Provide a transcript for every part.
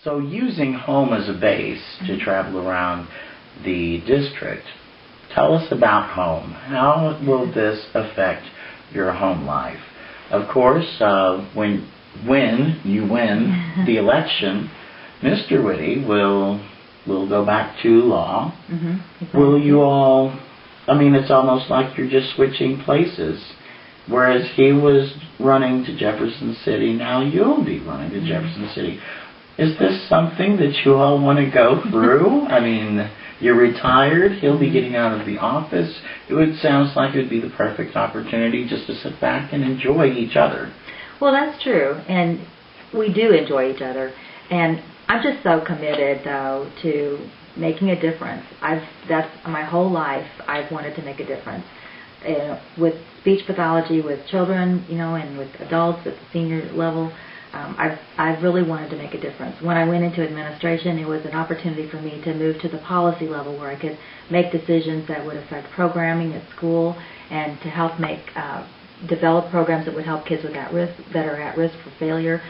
So using home as a base to travel around the district, tell us about home. How will this affect your home life? Of course, when you win the election, Mr. Witte will go back to law. Exactly. Will you all, I mean, it's almost like you're just switching places. Whereas he was running to Jefferson City, now you'll be running to Jefferson City. Is this something that you all want to go through? I mean, you're retired, he'll be getting out of the office. It sounds like it would be the perfect opportunity just to sit back and enjoy each other. Well, that's true, and we do enjoy each other. And I'm just so committed, though, to making a difference. That's my whole life. I've wanted to make a difference with speech pathology, with children, and with adults at the senior level. I've really wanted to make a difference. When I went into administration, it was an opportunity for me to move to the policy level where I could make decisions that would affect programming at school and to help develop programs that would help kids that are at risk for failure.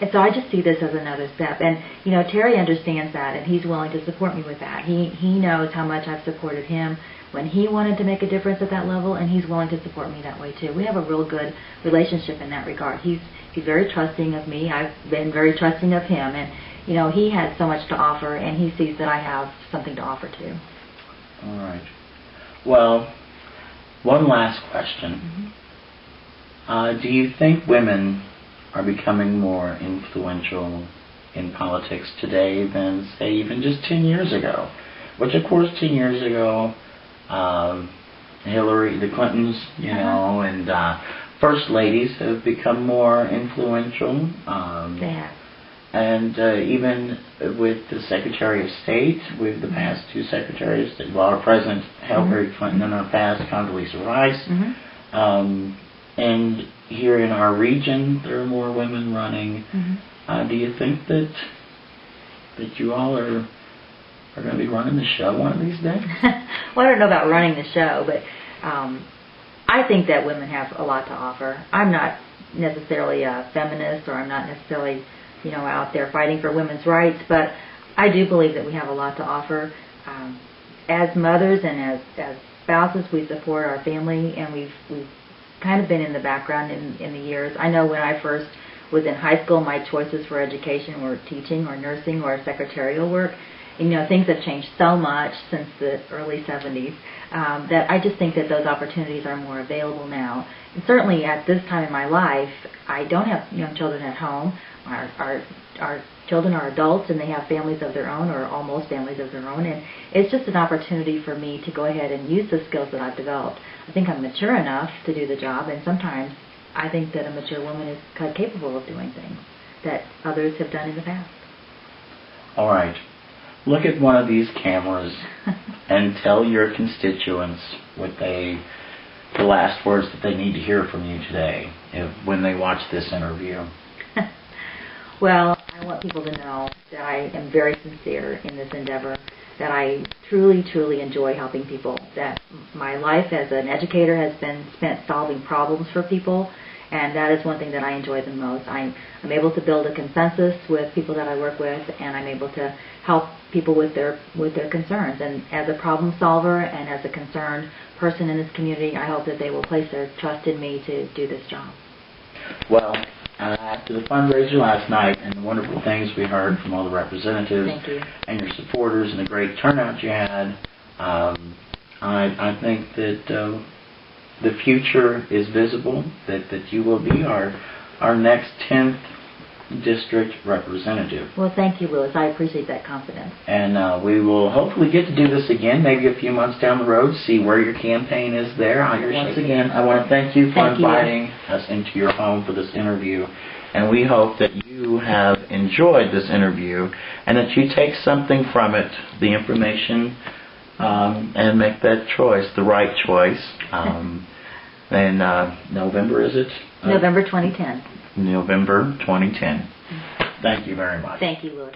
And so I just see this as another step. And, Terry understands that, and he's willing to support me with that. He knows how much I've supported him when he wanted to make a difference at that level, and he's willing to support me that way, too. We have a real good relationship in that regard. He's very trusting of me. I've been very trusting of him. And, he has so much to offer, and he sees that I have something to offer, too. All right. Well, one last question. Do you think women are becoming more influential in politics today than, say, even just 10 years ago? Which, of course, 10 years ago, the Clintons, and first ladies have become more influential. They have. And even with the Secretary of State, with the past two Secretaries, our President Hillary Clinton and our past Condoleezza Rice. And here in our region, there are more women running. Do you think that you all are going to be running the show one of these days? Well, I don't know about running the show, but I think that women have a lot to offer. I'm not necessarily a feminist, or I'm not necessarily, out there fighting for women's rights, but I do believe that we have a lot to offer. As mothers and as spouses, we support our family, and we've kind of been in the background in the years. I know when I first was in high school, my choices for education were teaching or nursing or secretarial work. And, things have changed so much since the early 70s that I just think that those opportunities are more available now. And certainly at this time in my life, I don't have young children at home. Our children are adults, and they have families of their own, or almost families of their own, and it's just an opportunity for me to go ahead and use the skills that I've developed. I think I'm mature enough to do the job, and sometimes I think that a mature woman is quite capable of doing things that others have done in the past. All right. Look at one of these cameras and tell your constituents the last words that they need to hear from you today when they watch this interview. Well, I want people to know that I am very sincere in this endeavor, that I truly, truly enjoy helping people, that my life as an educator has been spent solving problems for people, and that is one thing that I enjoy the most. I'm able to build a consensus with people that I work with, and I'm able to help people with their concerns. And as a problem solver and as a concerned person in this community, I hope that they will place their trust in me to do this job. Well, after the fundraiser last night and the wonderful things we heard from all the representatives and your supporters and the great turnout you had, I think that the future is visible, that you will be our next 10th district representative. Well, thank you, Louis. I appreciate that confidence. And we will hopefully get to do this again, maybe a few months down the road, see where your campaign is there. Once again, I want to thank you for inviting us into your home for this interview. And we hope that you have enjoyed this interview and that you take something from it, the information, and make that choice, the right choice. And November, is it? November 2010. November 2010. Thank you very much. Thank you, Louis.